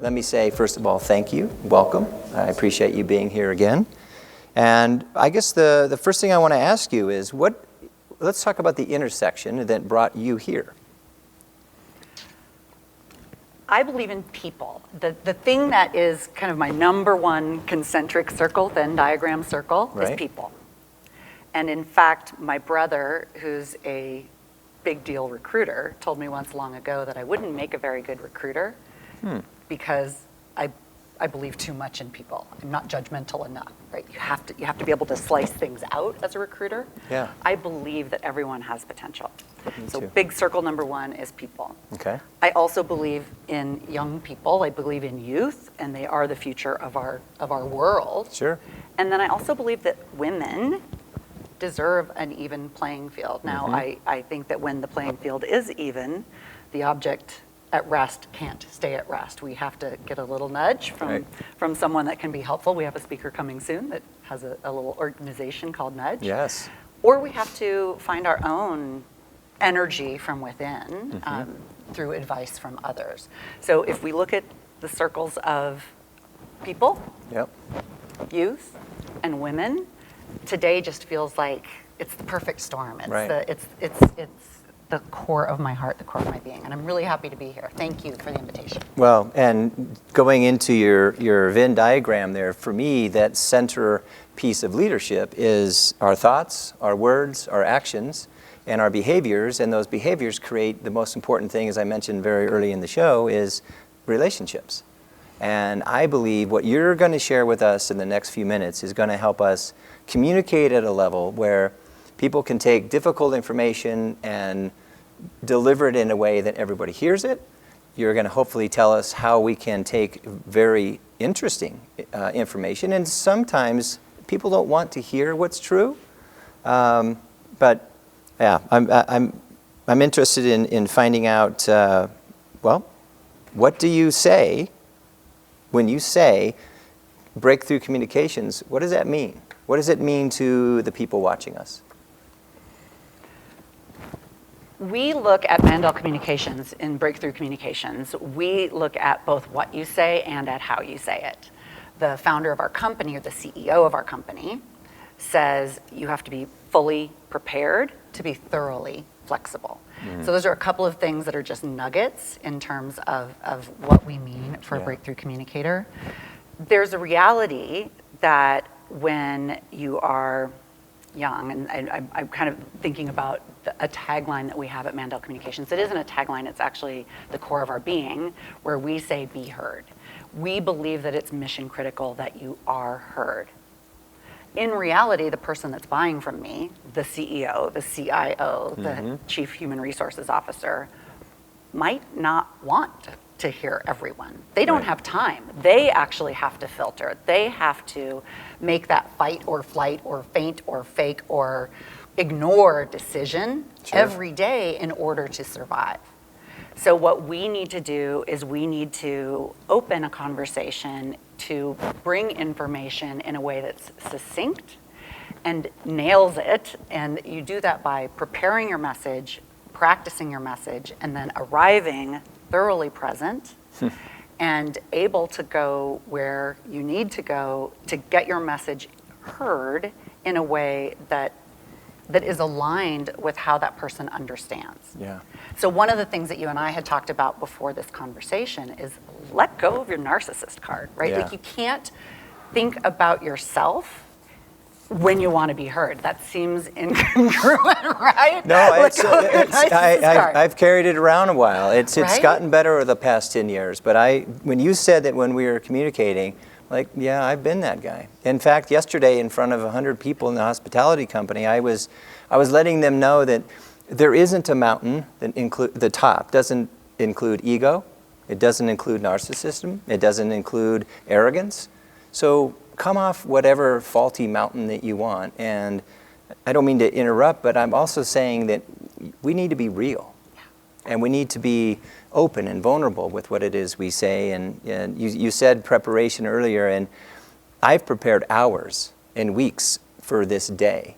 Let me say, first of all, thank you. Welcome. I appreciate you being here again. And I guess the first thing I want to ask you is, let's talk about the intersection that brought you here. I believe in people. The thing that is kind of my number one concentric circle, Venn diagram circle, is people. And in fact, my brother, who's a big deal recruiter, told me once long ago that I wouldn't make a very good recruiter because I believe too much in people. I'm not judgmental enough, right? You have to be able to slice things out as a recruiter. Yeah. I believe that everyone has potential. Me So too. big circle number one is people. Okay. I also believe in young people. I believe in youth, and they are the future of our world. Sure. And then I also believe that women deserve an even playing field. Now, I think that when the playing field is even, the object at rest can't stay at rest. We have to get a little nudge from someone that can be helpful. We have a speaker coming soon that has a little organization called Nudge. Yes. Or we have to find our own energy from within through advice from others. So if we look at the circles of people, youth, and women, today just feels like it's the perfect storm. It's it's the core of my heart, the core of my being, and I'm really happy to be here. Thank you for the invitation. Well, and going into your Venn diagram there, for me, that center piece of leadership is our thoughts, our words, our actions, and our behaviors, and those behaviors create the most important thing, as I mentioned very early in the show, is relationships. And I believe what you're going to share with us in the next few minutes is going to help us communicate at a level where people can take difficult information and deliver it in a way that everybody hears it. You're going to hopefully tell us how we can take very interesting information, and sometimes people don't want to hear what's true. But yeah, I'm interested in finding out. Well, what do you say when you say breakthrough communications? What does that mean? What does it mean to the people watching us? We look at Mandel Communications in Breakthrough Communications. We look at both what you say and at how you say it. The founder of our company, or the CEO of our company, says you have to be fully prepared to be thoroughly flexible. So those are a couple of things that are just nuggets in terms of what we mean for a breakthrough communicator. There's a reality that when you are young, and I'm kind of thinking about a tagline that we have at Mandel Communications. It isn't a tagline, it's actually the core of our being, where we say be heard. We believe that it's mission critical that you are heard. In reality, the person that's buying from me, the CEO, the CIO, the Chief Human Resources Officer, might not want to hear everyone. They don't have time. They actually have to filter. They have to make that fight or flight or faint or fake or ignore decision every day in order to survive. So what we need to do is we need to open a conversation to bring information in a way that's succinct and nails it. And you do that by preparing your message, practicing your message, and then arriving thoroughly present and able to go where you need to go to get your message heard in a way that is aligned with how that person understands. Yeah. So one of the things that you and I had talked about before this conversation is let go of your narcissist card, right? Yeah. Like you can't think about yourself when you want to be heard. That seems incongruent, right? No, I've carried it around a while. It's gotten better over the past 10 years. But when you said that when we were communicating, like, yeah, I've been that guy. In fact, yesterday in front of 100 people in the hospitality company, I was letting them know that there isn't a mountain that the top doesn't include ego. It doesn't include narcissism. It doesn't include arrogance. So come off whatever faulty mountain that you want. And I don't mean to interrupt, but I'm also saying that we need to be real. And we need to be open and vulnerable with what it is we say. And you said preparation earlier, and I've prepared hours and weeks for this day.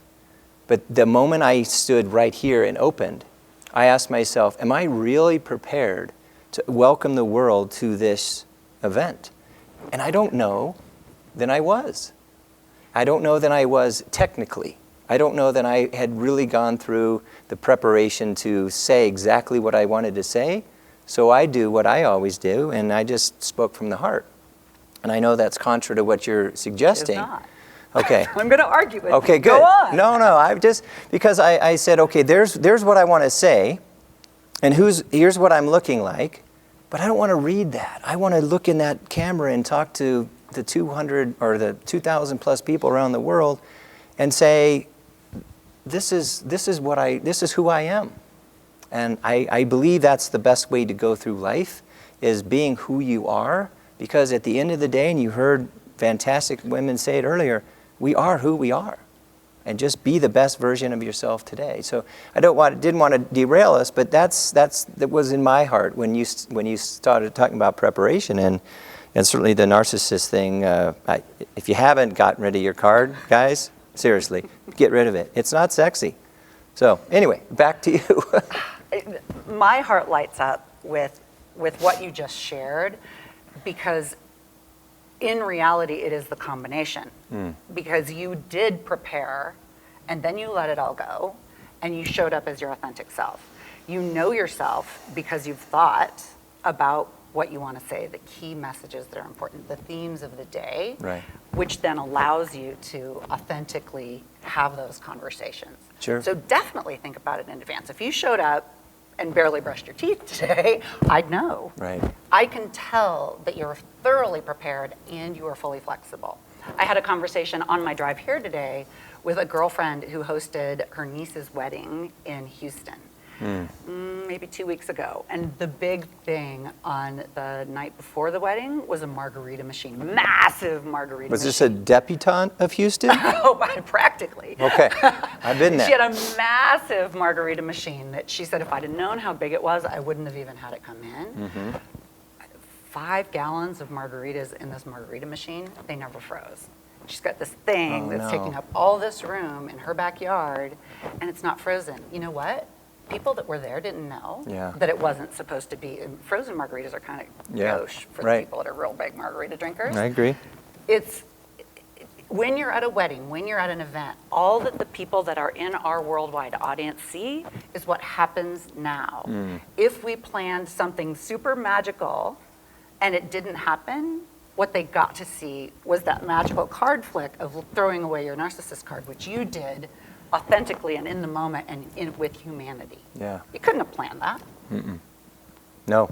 But the moment I stood right here and opened, I asked myself, am I really prepared to welcome the world to this event? And I don't know that I was. I don't know that I was technically. I don't know that I had really gone through the preparation to say exactly what I wanted to say. So I do what I always do, and I just spoke from the heart. And I know that's contrary to what you're suggesting. It's not. Okay. I'm going to argue with you. Okay, good. Go on. No, I just, because I said, okay, there's what I want to say, and here's what I'm looking like, but I don't want to read that. I want to look in that camera and talk to the 200 or the 2,000 plus people around the world and say, this is who I am. And I believe that's the best way to go through life, is being who you are, because at the end of the day, and you heard fantastic women say it earlier, we are who we are. And just be the best version of yourself today. So I didn't want to derail us, but that was in my heart when you started talking about preparation, and certainly the narcissist thing. If you haven't gotten rid of your card, guys, seriously, get rid of it. It's not sexy. So anyway, back to you. My heart lights up with what you just shared, because in reality, it is the combination. Because you did prepare, and then you let it all go, and you showed up as your authentic self. You know yourself because you've thought about what you want to say, the key messages that are important, the themes of the day, Right. which then allows you to authentically have those conversations. Sure. So definitely think about it in advance. If you showed up and barely brushed your teeth today, I'd know. Right. I can tell that you're thoroughly prepared and you are fully flexible. I had a conversation on my drive here today with a girlfriend who hosted her niece's wedding in Houston, maybe 2 weeks ago. And the big thing on the night before the wedding was a margarita machine, massive margarita machine. Was this a debutante of Houston? Oh, practically. Okay, I've been there. She had a massive margarita machine that she said if I'd have known how big it was, I wouldn't have even had it come in. 5 gallons of margaritas in this margarita machine, they never froze. She's got this thing that's taking up all this room in her backyard, and it's not frozen. You know what? People that were there didn't know that it wasn't supposed to be. And frozen margaritas are kind of gauche for the people that are real big margarita drinkers. I agree. It's when you're at a wedding, when you're at an event, all that the people that are in our worldwide audience see is what happens now. If we planned something super magical and it didn't happen, what they got to see was that magical card flick of throwing away your narcissist card, which you did authentically and in the moment and with humanity. Yeah. You couldn't have planned that. No.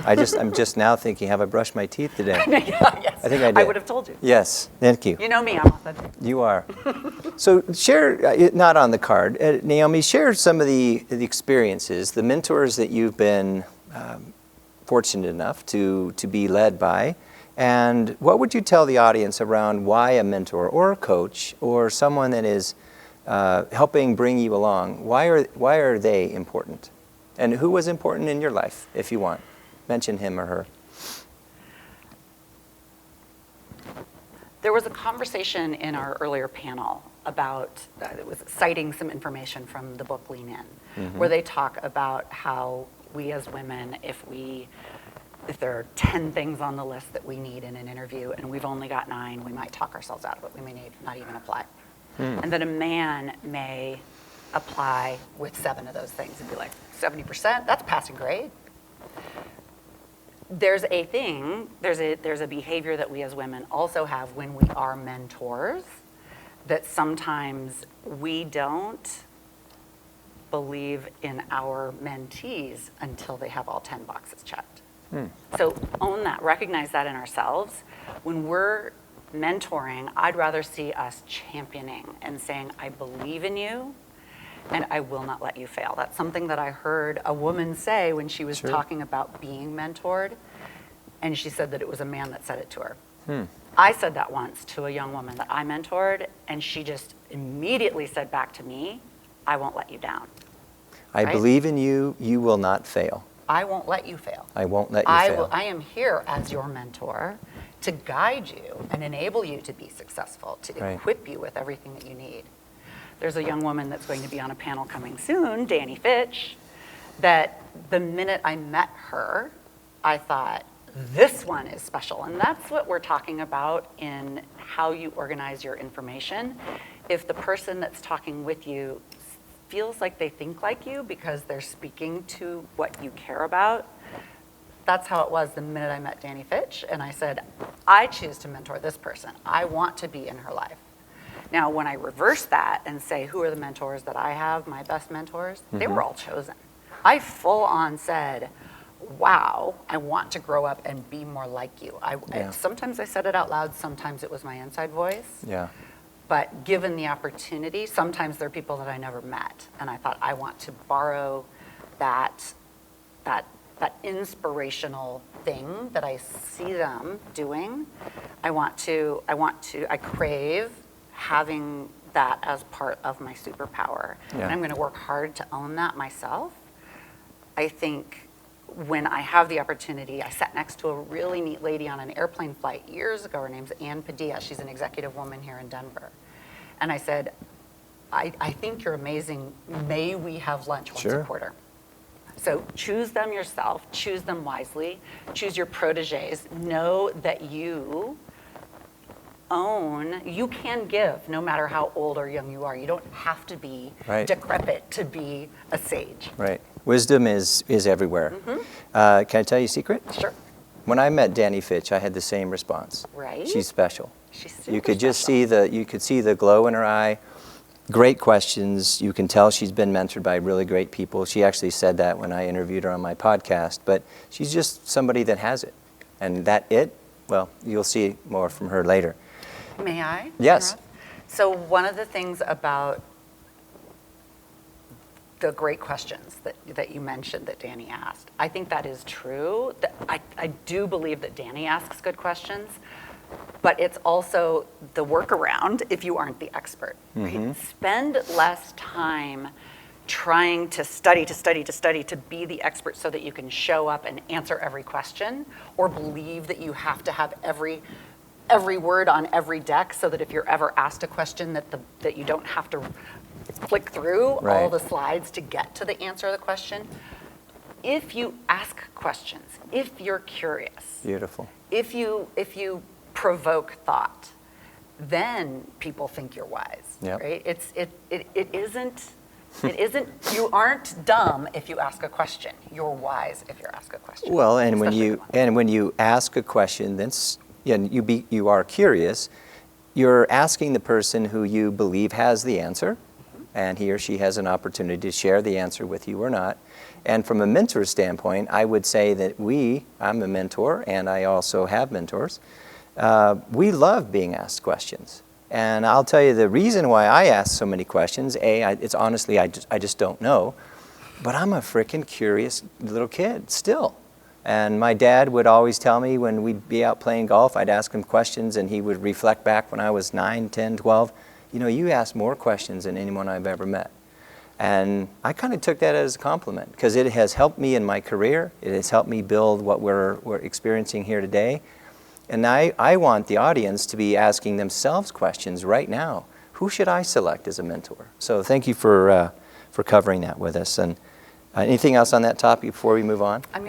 I'm just now thinking, have I brushed my teeth today? Yes. I think I did. I would have told you. Yes, thank you. You know me, I'm authentic. You are. So share, not on the card, Naomi, share some of the experiences, the mentors that you've been fortunate enough to be led by, and what would you tell the audience around why a mentor or a coach or someone that is helping bring you along, why are they important? And who was important in your life, if you want? Mention him or her. There was a conversation in our earlier panel about, it was citing some information from the book Lean In, where they talk about how we as women, if there are 10 things on the list that we need in an interview and we've only got 9, we might talk ourselves out of it. We may not even apply. And then a man may apply with 7 of those things and be like, 70%, that's passing grade. There's a behavior that we as women also have when we are mentors that sometimes we don't believe in our mentees until they have all 10 boxes checked. So own that, recognize that in ourselves. When we're mentoring, I'd rather see us championing and saying, I believe in you and I will not let you fail. That's something that I heard a woman say when she was talking about being mentored, and she said that it was a man that said it to her. I said that once to a young woman that I mentored, and she just immediately said back to me, I won't let you down. I believe in you, you will not fail. I won't let you fail. I won't let you fail. I am here as your mentor to guide you and enable you to be successful, to equip you with everything that you need. There's a young woman that's going to be on a panel coming soon, Danny Fitch, that the minute I met her, I thought, this one is special. And that's what we're talking about in how you organize your information. If the person that's talking with you feels like they think like you because they're speaking to what you care about, that's how it was the minute I met Danny Fitch. And I said, I choose to mentor this person. I want to be in her life. Now, when I reverse that and say, who are the mentors that I have, my best mentors, they were all chosen. I full on said, wow, I want to grow up and be more like you. Sometimes I said it out loud, sometimes it was my inside voice. Yeah. But given the opportunity, sometimes there are people that I never met. And I thought, I want to borrow that inspirational thing that I see them doing. I crave having that as part of my superpower. Yeah. And I'm going to work hard to own that myself. I think when I have the opportunity, I sat next to a really neat lady on an airplane flight years ago. Her name's Ann Padilla. She's an executive woman here in Denver. And I said, I think you're amazing. May we have lunch once a quarter? So choose them yourself, choose them wisely, choose your proteges. Know that you can give no matter how old or young you are. You don't have to be decrepit to be a sage. Right. Wisdom is everywhere. Can I tell you a secret? Sure. When I met Danny Fitch, I had the same response. Right. She's special. She's super You could just special. you could see the glow in her eye. Great questions. You can tell she's been mentored by really great people. She actually said that when I interviewed her on my podcast, but she's just somebody that has it. And well, you'll see more from her later. May I? Yes. So one of the things about the great questions that you mentioned that Danny asked, I think that is true. I do believe that Danny asks good questions, but it's also the workaround if you aren't the expert. Right? Spend less time trying to study, to be the expert so that you can show up and answer every question, or believe that you have to have every word on every deck so that if you're ever asked a question that you don't have to click through all the slides to get to the answer of the question. If you ask questions, if you're curious, Beautiful. if you provoke thought, then people think you're wise. Yep. Right? It isn't. You aren't dumb if you ask a question. You're wise if you ask a question. Well, and Especially when you ask a question, you are curious. You're asking the person who you believe has the answer, and he or she has an opportunity to share the answer with you or not. And from a mentor standpoint, I would say that I'm a mentor, and I also have mentors. We love being asked questions. And I'll tell you the reason why I ask so many questions. It's honestly, I just don't know. But I'm a freaking curious little kid still. And my dad would always tell me when we'd be out playing golf, I'd ask him questions, and he would reflect back when I was 9, 10, 12. You ask more questions than anyone I've ever met. And I kind of took that as a compliment because it has helped me in my career. It has helped me build what we're experiencing here today. And I want the audience to be asking themselves questions right now. Who should I select as a mentor? So thank you for covering that with us. And anything else on that topic before we move on? I'm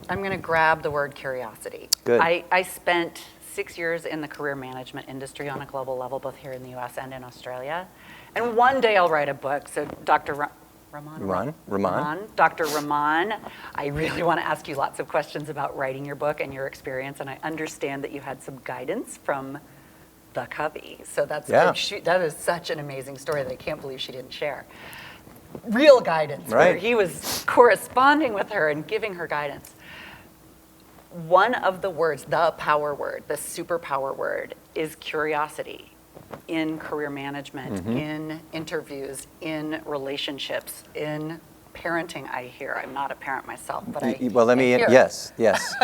gonna grab the word curiosity. Good. I spent 6 years in the career management industry on a global level, both here in the U.S. and in Australia. And one day I'll write a book. So Dr. Dr. Rahman, I really want to ask you lots of questions about writing your book and your experience, and I understand that you had some guidance from the Covey. So that is such an amazing story that I can't believe she didn't share. Real guidance, where he was corresponding with her and giving her guidance. One of the words, the power word, the superpower word, is curiosity. In career management, in interviews, in relationships, in parenting. I hear, I'm not a parent myself, but yes.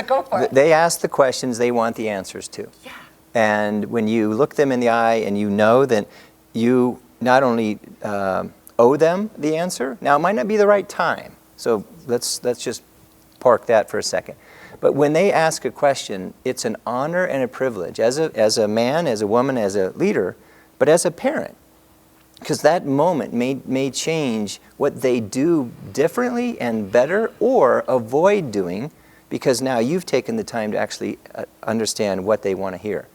Go for it. They ask the questions they want the answers to. Yeah. And when you look them in the eye and you know that you not only owe them the answer, now it might not be the right time, so let's just park that for a second. But when they ask a question, it's an honor and a privilege as a man, as a woman, as a leader, but as a parent. Because that moment may change what they do differently and better or avoid doing, because now you've taken the time to actually understand what they want to hear.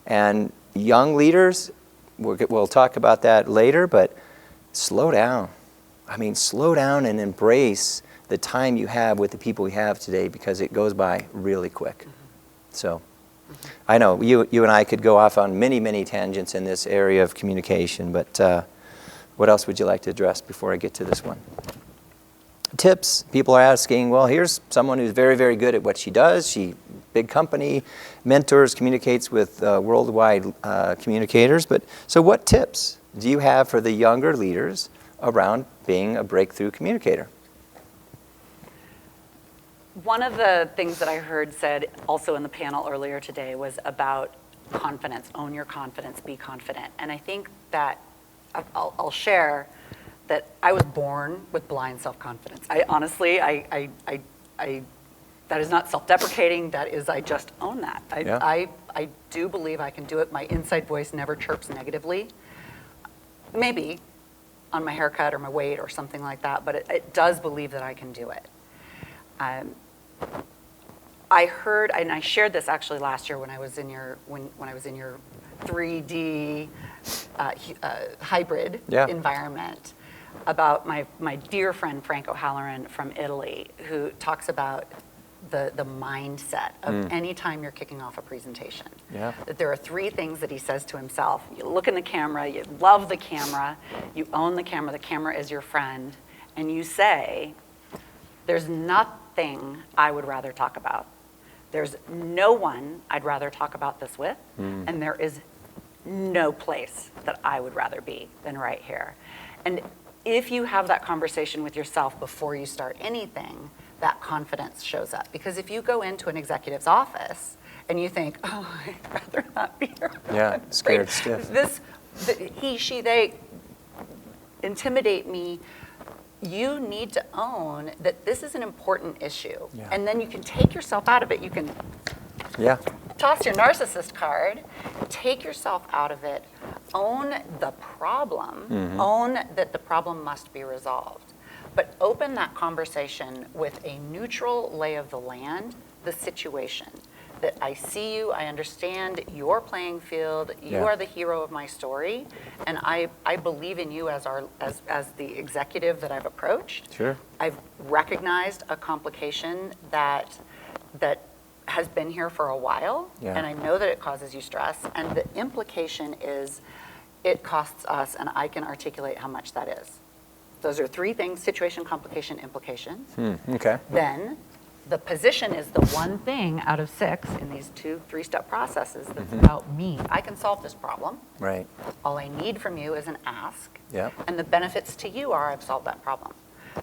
And young leaders, we'll talk about that later, but slow down. I mean, slow down and embrace the time you have with the people you have today, because it goes by really quick. So I know you and I could go off on many, many tangents in this area of communication, but what else would you like to address before I get to this one? Tips. People are asking, well, here's someone who's very, very good at what she does. She, big company, mentors, communicates with worldwide communicators. But so what tips do you have for the younger leaders around being a breakthrough communicator? One of the things that I heard said also in the panel earlier today was about confidence. Own your confidence, be confident. And I think that I'll share that I was born with blind self-confidence. I honestly, that is not self-deprecating. That is, I just own that. I do believe I can do it. My inside voice never chirps negatively. Maybe on my haircut or my weight or something like that, but it does believe that I can do it. I heard, and I shared this actually last year when I was in your 3D hybrid environment, about my dear friend Frank O'Halloran from Italy, who talks about the mindset of any time you're kicking off a presentation. That there are 3 things that he says to himself. You look in the camera, you love the camera, you own the camera is your friend, and you say, there's nothing I would rather talk about. There's no one I'd rather talk about this with, and there is no place that I would rather be than right here. And if you have that conversation with yourself before you start anything, that confidence shows up. Because if you go into an executive's office and you think, oh, I'd rather not be here. Yeah, scared stiff. He, she, they intimidate me. You need to own that this is an important issue. And then you can take yourself out of it. You can toss your narcissist card, take yourself out of it, own the problem, own that the problem must be resolved. But open that conversation with a neutral lay of the land, the situation. That I see you, I understand your playing field, you are the hero of my story, and I believe in you as the executive that I've approached. I've recognized a complication that has been here for a while, and I know that it causes you stress, and the implication is it costs us, and I can articulate how much that is. Those are 3 things: situation, complication, implication. Then the position is the one thing out of 6 in these 3-step processes that's about me. I can solve this problem. All I need from you is an ask. And the benefits to you are I've solved that problem.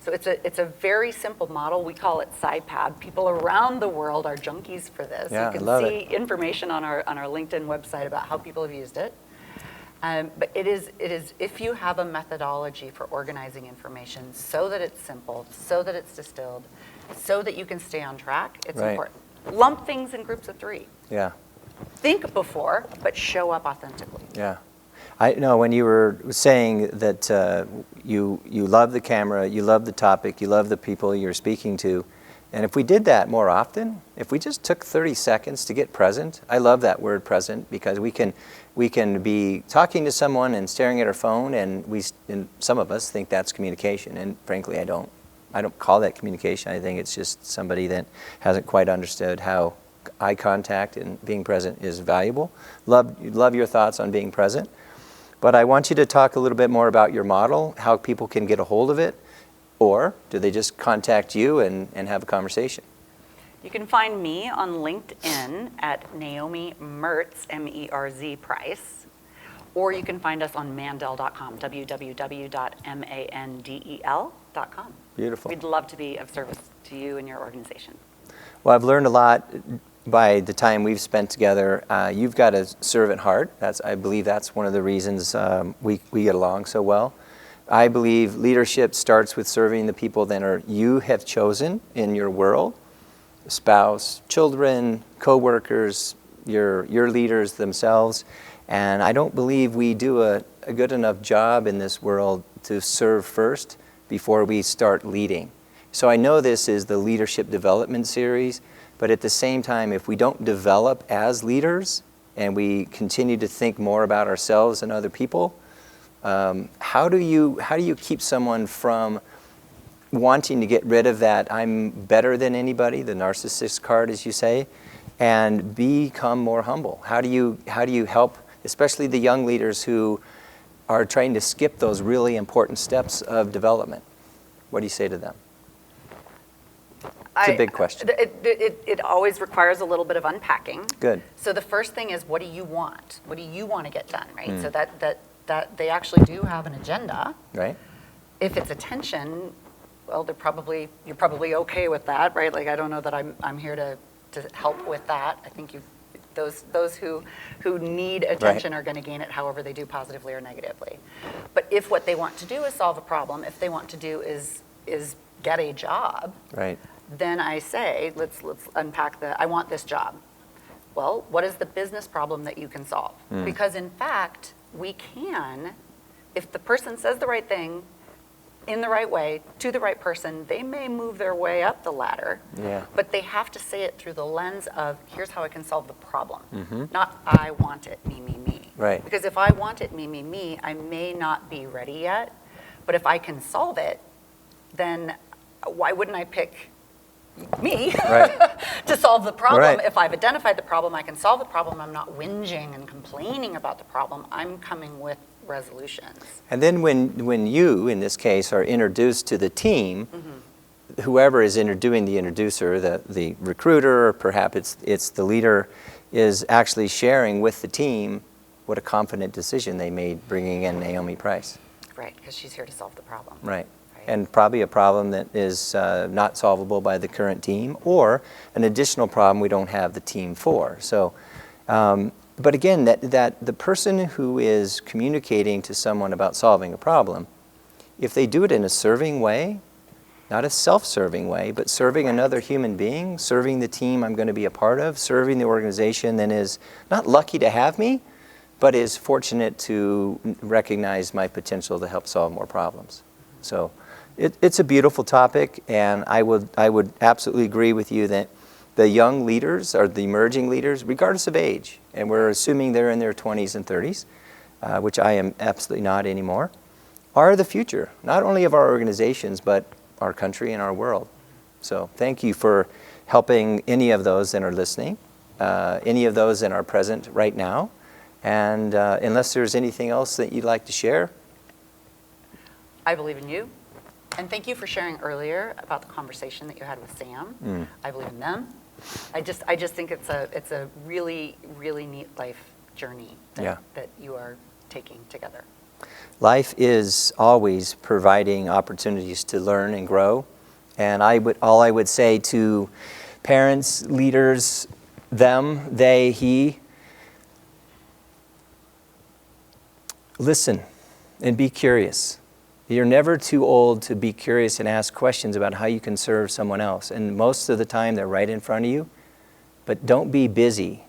So it's a very simple model. We call it SCIPAB. People around the world are junkies for this. You can see information on our LinkedIn website about how people have used it. But it is if you have a methodology for organizing information so that it's simple, so that it's distilled, so that you can stay on track, it's important. Lump things in groups of 3. Think before, but show up authentically. I know when you were saying that you love the camera, you love the topic, you love the people you're speaking to, and if we did that more often, if we just took 30 seconds to get present, I love that word present, because we can be talking to someone and staring at our phone, and some of us think that's communication, and frankly I don't call that communication. I think it's just somebody that hasn't quite understood how eye contact and being present is valuable. Love your thoughts on being present. But I want you to talk a little bit more about your model, how people can get a hold of it, or do they just contact you and have a conversation? You can find me on LinkedIn at Naomi Mertz, M-E-R-Z Price, or you can find us on Mandel.com, www.mandel.com. Beautiful. We'd love to be of service to you and your organization. Well, I've learned a lot by the time we've spent together. You've got a servant heart. I believe that's one of the reasons we get along so well. I believe leadership starts with serving the people that you have chosen in your world: spouse, children, co-workers, your leaders themselves. And I don't believe we do a good enough job in this world to serve first before we start leading. So I know this is the leadership development series, but at the same time, if we don't develop as leaders and we continue to think more about ourselves and other people, how do you keep someone from wanting to get rid of that I'm better than anybody, the narcissist card, as you say, and become more humble? How do you help, especially the young leaders who are trying to skip those really important steps of development? What do you say to them? It's a big question. It always requires a little bit of unpacking. Good. So the first thing is, what do you want? What do you want to get done, right? So that they actually do have an agenda. Right. If it's attention, well, you're probably okay with that, right? Like, I don't know that I'm here to help with that. I think those who need attention are going to gain it however they do, positively or negatively. But if what they want to do is solve a problem, if they want to do is get a job, right, then I say, let's unpack I want this job. Well, what is the business problem that you can solve? Because in fact, we can, if the person says the right thing in the right way to the right person, they may move their way up the ladder, but they have to say it through the lens of, here's how I can solve the problem, not I want it, me, me, me. Right. Because if I want it, me, me, me, I may not be ready yet, but if I can solve it, then why wouldn't I pick me to solve the problem? Right. If I've identified the problem, I can solve the problem. I'm not whinging and complaining about the problem. I'm coming with resolutions. And then when you, in this case, are introduced to the team, whoever is doing the introducer, the recruiter, or perhaps it's the leader, is actually sharing with the team what a confident decision they made bringing in Naomi Price. Right, because she's here to solve the problem. Right. And probably a problem that is not solvable by the current team, or an additional problem we don't have the team for. So, but again, that the person who is communicating to someone about solving a problem, if they do it in a serving way, not a self-serving way, but serving another human being, serving the team I'm going to be a part of, serving the organization that is not lucky to have me, but is fortunate to recognize my potential to help solve more problems. So it's a beautiful topic, and I would absolutely agree with you that the young leaders or the emerging leaders, regardless of age, and we're assuming they're in their 20s and 30s, which I am absolutely not anymore, are the future, not only of our organizations, but our country and our world. So thank you for helping any of those that are listening, any of those that are present right now. And unless there's anything else that you'd like to share. I believe in you. And thank you for sharing earlier about the conversation that you had with Sam. I believe in them. I just think it's a really, really neat life journey that you are taking together. Life is always providing opportunities to learn and grow. And all I would say to parents, leaders, them, they, he, listen and be curious. You're never too old to be curious and ask questions about how you can serve someone else. And most of the time, they're right in front of you. But don't be busy.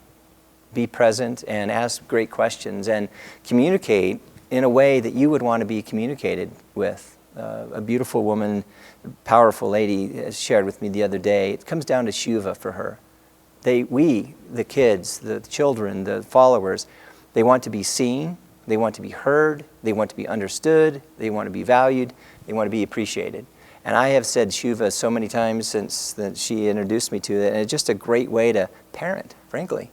Be present and ask great questions and communicate in a way that you would want to be communicated with. A beautiful woman, powerful lady, shared with me the other day. It comes down to Shuva for her. We, the kids, the children, the followers, they want to be seen. They want to be heard, they want to be understood, they want to be valued, they want to be appreciated. And I have said Shuva so many times since that she introduced me to it, and it's just a great way to parent, frankly.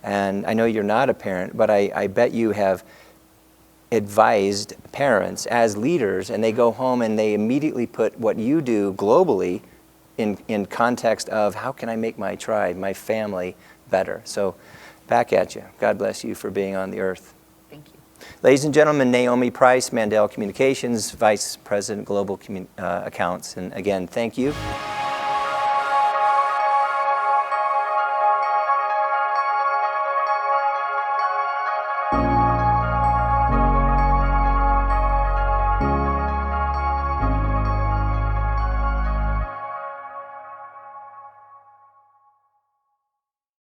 And I know you're not a parent, but I bet you have advised parents as leaders, and they go home and they immediately put what you do globally in context of how can I make my tribe, my family better. So back at you. God bless you for being on the earth. Ladies and gentlemen, Naomi Price, Mandel Communications, Vice President, Global Accounts. And again, thank you.